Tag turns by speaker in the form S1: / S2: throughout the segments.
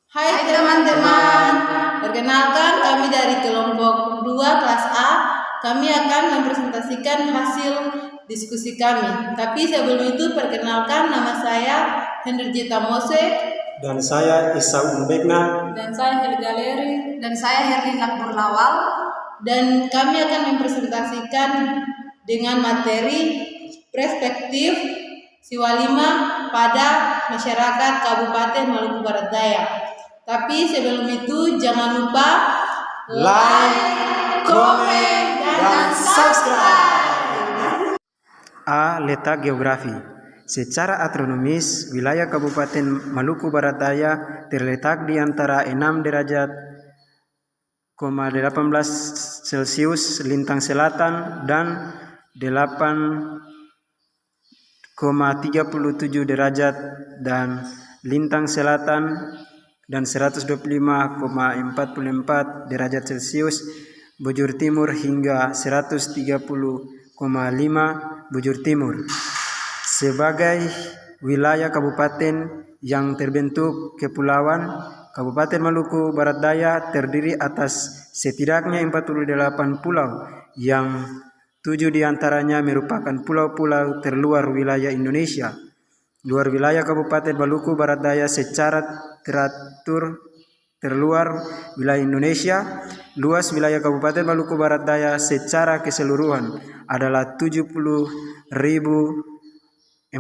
S1: Hai teman-teman, perkenalkan kami dari kelompok 2 kelas A. Kami akan mempresentasikan hasil diskusi kami. Tapi sebelum itu perkenalkan, nama saya Henrietta Mose.
S2: Dan saya Isa Umbekna.
S1: Dan saya Helga Leri. Dan saya Herlina Purnawal. Dan kami akan mempresentasikan dengan materi perspektif Siwalima pada masyarakat Kabupaten Maluku Barat Daya. Tapi sebelum itu jangan lupa like, komen, dan subscribe.
S2: A. Letak geografi. Secara astronomis, wilayah Kabupaten Maluku Barat Daya terletak di antara 6 derajat 18 Celcius lintang selatan dan 8,37 derajat dan lintang selatan dan 125,44 derajat Celcius bujur timur hingga 130,5 bujur timur. Sebagai wilayah kabupaten yang terbentuk kepulauan, Kabupaten Maluku Barat Daya terdiri atas setidaknya 48 pulau yang 7 diantaranya merupakan pulau-pulau terluar wilayah Indonesia. Luar wilayah Kabupaten Maluku Barat Daya secara teratur terluar wilayah Indonesia. Luas wilayah Kabupaten Maluku Barat Daya secara keseluruhan adalah 70.427,2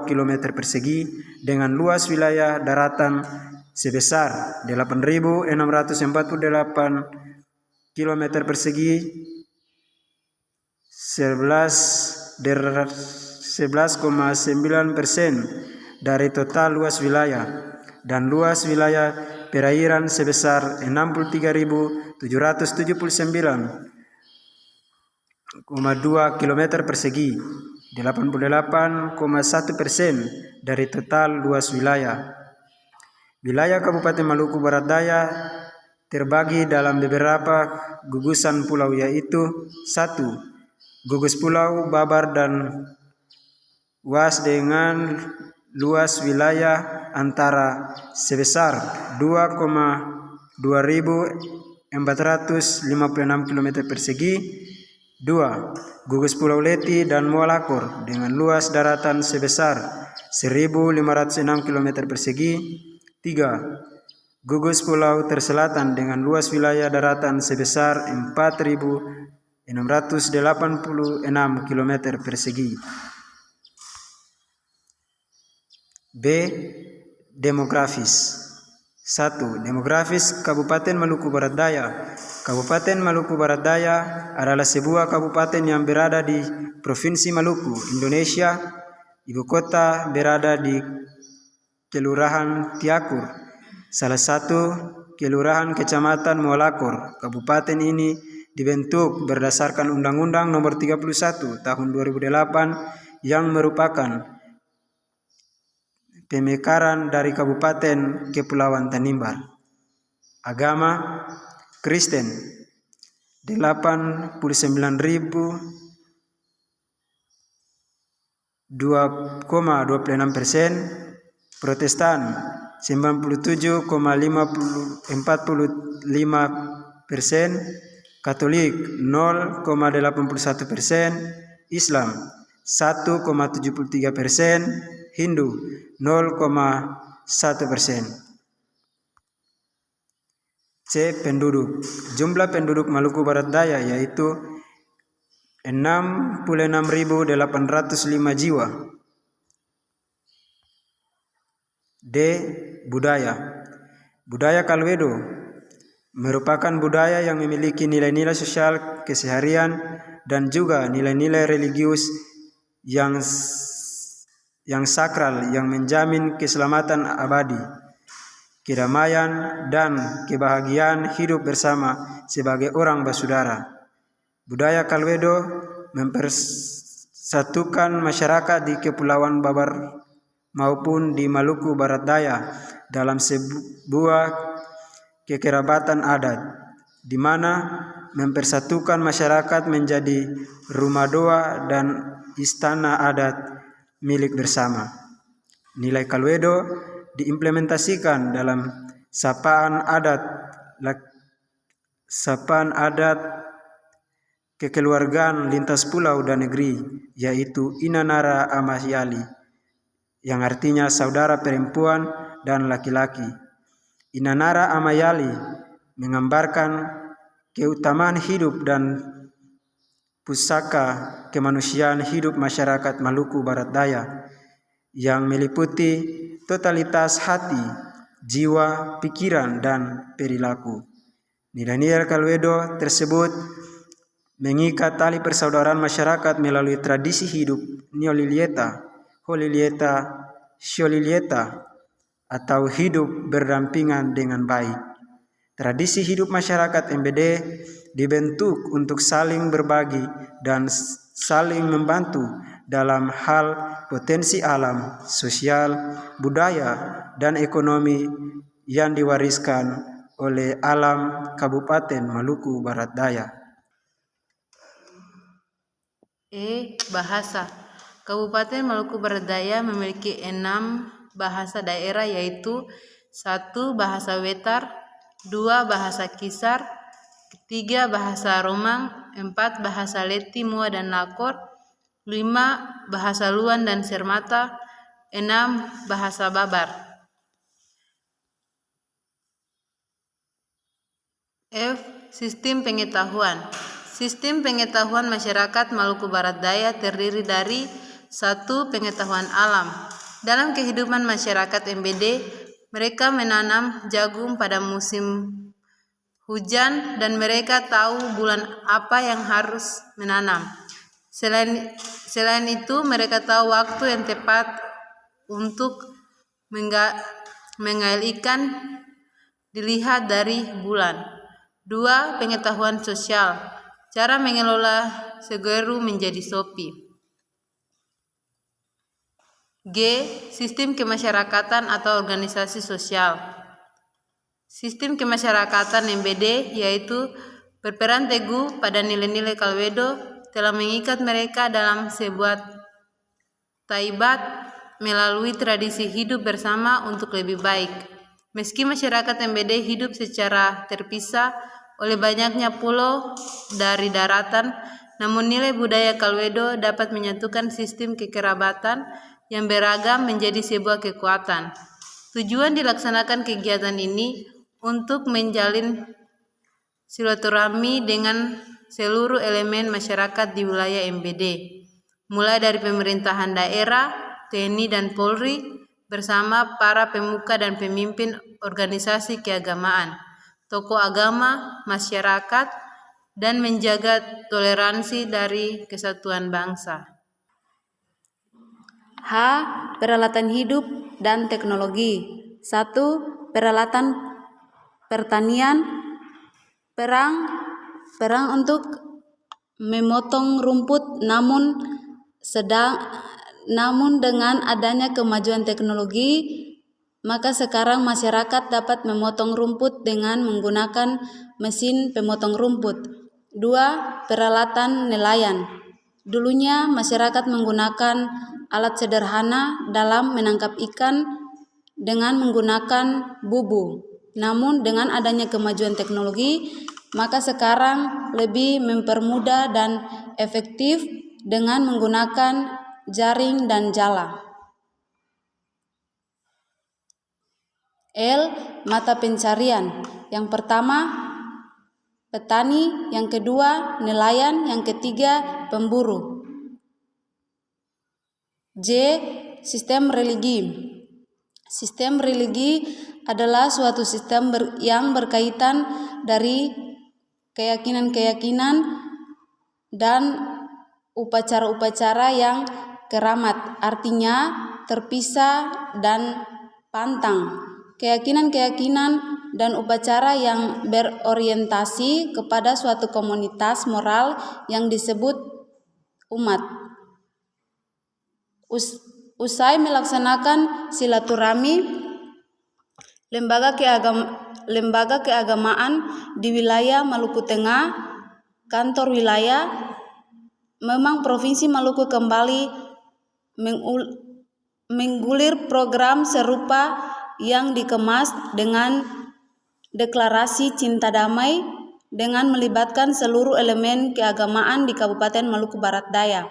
S2: km persegi dengan luas wilayah daratan sebesar 8.648 km persegi, 11,9% dari total luas wilayah, dan luas wilayah perairan sebesar 63.779,2 km persegi, 88,1% dari total luas wilayah. Wilayah Kabupaten Maluku Barat Daya terbagi dalam beberapa gugusan pulau, yaitu 1. Gugus Pulau Babar dan Uas dengan luas wilayah antara sebesar 2,2456 km persegi. 2. Gugus Pulau Leti dan Mualakor dengan luas daratan sebesar 1.506 km persegi. 3. Gugus Pulau Terselatan dengan luas wilayah daratan sebesar 4.686 km persegi. B. Demografis. 1. Demografis Kabupaten Maluku Barat Daya. Kabupaten Maluku Barat Daya adalah sebuah kabupaten yang berada di Provinsi Maluku, Indonesia. Ibu kota berada di Kelurahan Tiakur, salah satu kelurahan Kecamatan Mualakor. Kabupaten ini dibentuk berdasarkan Undang-Undang Nomor 31 Tahun 2008 yang merupakan pemekaran dari Kabupaten Kepulauan Tanimbar. Agama Kristen 89,26%, Protestan 97,45%, Katolik 0,81%, Islam 1,73%, Hindu 0,1%. C. Penduduk. Jumlah penduduk Maluku Barat Daya yaitu 66.805 jiwa. D. Budaya. Budaya Kalwedo merupakan budaya yang memiliki nilai-nilai sosial keseharian dan juga nilai-nilai religius yang sakral yang menjamin keselamatan abadi, kedamaian, dan kebahagiaan hidup bersama sebagai orang bersaudara. Budaya Kalwedo mempersatukan masyarakat di Kepulauan Babar maupun di Maluku Barat Daya dalam sebuah kekerabatan adat, di mana mempersatukan masyarakat menjadi rumah doa dan istana adat milik bersama. Nilai Kalwedo diimplementasikan dalam sapaan adat kekeluargaan lintas pulau dan negeri, yaitu Inanara Amayali, yang artinya saudara perempuan dan laki-laki. Inanara Amayali menggambarkan keutamaan hidup dan pusaka kemanusiaan hidup masyarakat Maluku Barat Daya yang meliputi totalitas hati, jiwa, pikiran, dan perilaku. Nilai-nilai Kalwedo tersebut mengikat tali persaudaraan masyarakat melalui tradisi hidup Neolilieta, Holilieta, Siolilieta, atau hidup berdampingan dengan baik. Tradisi hidup masyarakat MBD dibentuk untuk saling berbagi dan saling membantu dalam hal potensi alam, sosial, budaya, dan ekonomi yang diwariskan oleh alam Kabupaten Maluku Barat Daya.
S1: Bahasa. Kabupaten Maluku Barat Daya memiliki 6 bahasa daerah, yaitu 1. Bahasa Wetar, 2. Bahasa Kisar, 3. Bahasa Romang, 4. Bahasa Leti, Mua, dan Lakor, 5. Bahasa Luan dan Sermata, 6. Bahasa Babar. Sistem pengetahuan. Sistem pengetahuan masyarakat Maluku Barat Daya terdiri dari 1. Pengetahuan alam. Dalam kehidupan masyarakat MBD, mereka menanam jagung pada musim hujan dan mereka tahu bulan apa yang harus menanam. Selain itu, mereka tahu waktu yang tepat untuk menggail ikan dilihat dari bulan. 2. Pengetahuan sosial. Cara mengelola Segeru menjadi Sopi. Sistem kemasyarakatan atau organisasi sosial. Sistem kemasyarakatan MBD yaitu berperan teguh pada nilai-nilai Kalwedo telah mengikat mereka dalam sebuah taibat melalui tradisi hidup bersama untuk lebih baik. Meski masyarakat MBD hidup secara terpisah oleh banyaknya pulau dari daratan, namun nilai budaya Kalwedo dapat menyatukan sistem kekerabatan yang beragam menjadi sebuah kekuatan. Tujuan dilaksanakan kegiatan ini untuk menjalin silaturahmi dengan seluruh elemen masyarakat di wilayah MBD, mulai dari pemerintahan daerah, TNI dan Polri, bersama para pemuka dan pemimpin organisasi keagamaan, tokoh agama, masyarakat, dan menjaga toleransi dari kesatuan bangsa.
S3: Peralatan hidup dan teknologi. 1. Peralatan pertanian. Perang untuk memotong rumput, namun dengan adanya kemajuan teknologi, maka sekarang masyarakat dapat memotong rumput dengan menggunakan mesin pemotong rumput. 2. Peralatan nelayan. Dulunya masyarakat menggunakan alat sederhana dalam menangkap ikan dengan menggunakan bubu. Namun dengan adanya kemajuan teknologi, maka sekarang lebih mempermudah dan efektif dengan menggunakan jaring dan jala. Mata pencarian. Yang pertama, petani, yang kedua, nelayan, yang ketiga, pemburu. Sistem religi. Sistem religi adalah suatu sistem yang berkaitan dari keyakinan-keyakinan dan upacara-upacara yang keramat, artinya terpisah dan pantang. Keyakinan-keyakinan dan upacara yang berorientasi kepada suatu komunitas moral yang disebut umat. Usai melaksanakan silaturahmi, lembaga keagamaan di wilayah Maluku Tengah, kantor wilayah, memang Provinsi Maluku kembali menggulir program serupa yang dikemas dengan deklarasi cinta damai dengan melibatkan seluruh elemen keagamaan di Kabupaten Maluku Barat Daya.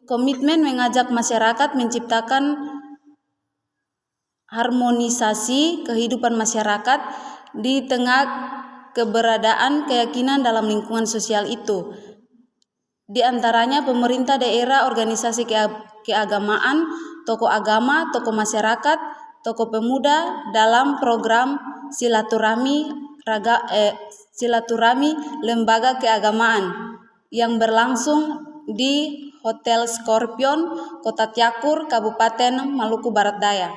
S3: Komitmen mengajak masyarakat menciptakan harmonisasi kehidupan masyarakat di tengah keberadaan keyakinan dalam lingkungan sosial itu. Di antaranya pemerintah daerah, organisasi keagamaan, tokoh agama, tokoh masyarakat, tokoh pemuda dalam program silaturahmi lembaga keagamaan yang berlangsung di Hotel Scorpion, Kota Tiakur, Kabupaten Maluku Barat Daya.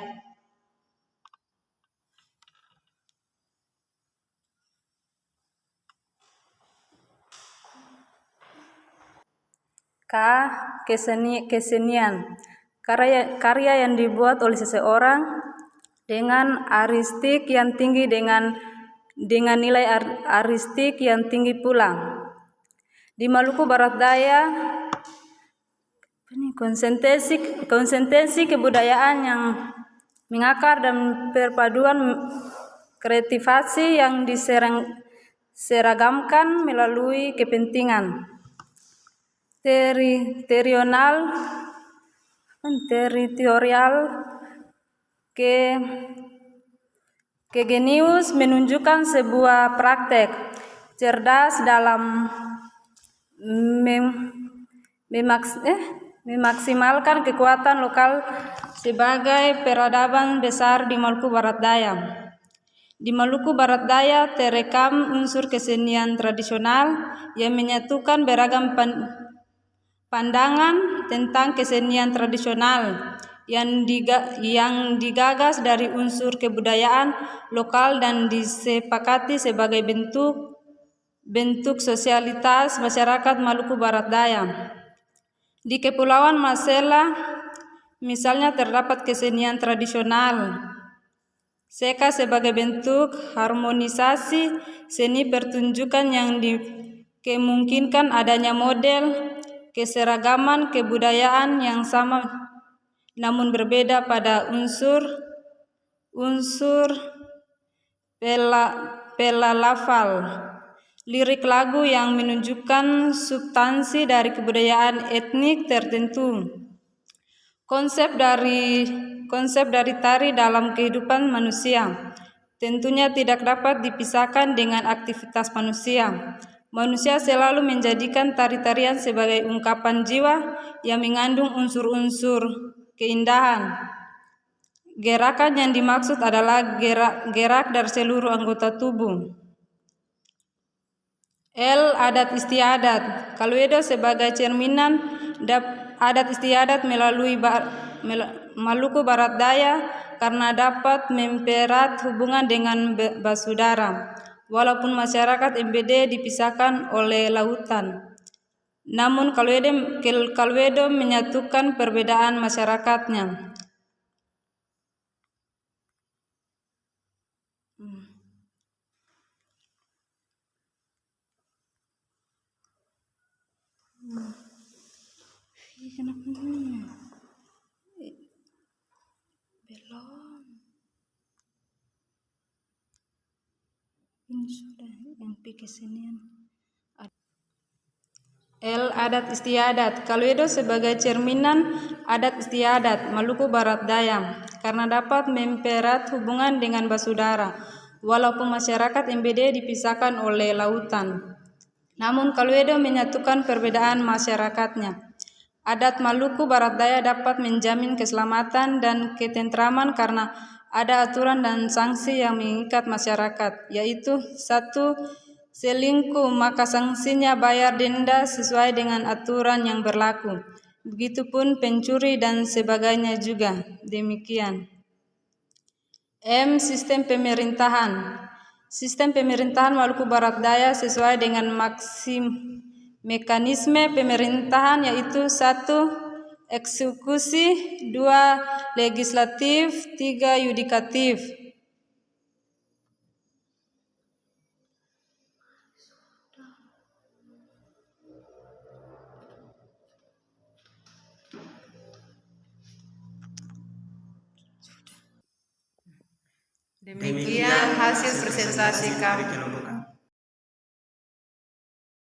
S3: Kesenian. Karya yang dibuat oleh seseorang dengan aristik yang tinggi dengan nilai aristik yang tinggi pula. Di Maluku Barat Daya, konsentrasi kebudayaan yang mengakar dan perpaduan kreativasi yang diseragamkan melalui kepentingan teritorial genius menunjukkan sebuah praktek cerdas dalam memaksimalkan kekuatan lokal sebagai peradaban besar di Maluku Barat Daya. Di Maluku Barat Daya terekam unsur kesenian tradisional yang menyatukan beragam pandangan tentang kesenian tradisional yang digagas dari unsur kebudayaan lokal dan disepakati sebagai bentuk sosialitas masyarakat Maluku Barat Daya. Di Kepulauan Masela misalnya terdapat kesenian tradisional Seka sebagai bentuk harmonisasi seni pertunjukan yang dikemungkinkan adanya model keseragaman kebudayaan yang sama namun berbeda pada unsur pelalafal lirik lagu yang menunjukkan substansi dari kebudayaan etnik tertentu. Konsep dari tari dalam kehidupan manusia tentunya tidak dapat dipisahkan dengan aktivitas manusia. Manusia selalu menjadikan tari-tarian sebagai ungkapan jiwa yang mengandung unsur-unsur keindahan. Gerakan yang dimaksud adalah gerak dari seluruh anggota tubuh. Adat istiadat. Kaluedo sebagai cerminan adat istiadat melalui Maluku Barat Daya karena dapat mempererat hubungan dengan basudara. Walaupun masyarakat MBD dipisahkan oleh lautan, namun Kaluedo menyatukan perbedaan masyarakatnya. Ini sudah yang kesenian. Adat istiadat. Kaluedo sebagai cerminan adat istiadat Maluku Barat Daya karena dapat mempererat hubungan dengan basudara. Walaupun masyarakat MBD dipisahkan oleh lautan, namun Kaluedo menyatukan perbedaan masyarakatnya. Adat Maluku Barat Daya dapat menjamin keselamatan dan ketentraman karena ada aturan dan sanksi yang mengikat masyarakat, yaitu 1. Selingkuh, maka sanksinya bayar denda sesuai dengan aturan yang berlaku. Begitupun pencuri dan sebagainya juga demikian. Sistem pemerintahan. Sistem pemerintahan Maluku Barat Daya sesuai dengan mekanisme pemerintahan yaitu 1. Eksekusi, 2. Legislatif, 3. Yudikatif.
S1: Demikian hasil presentasi kami.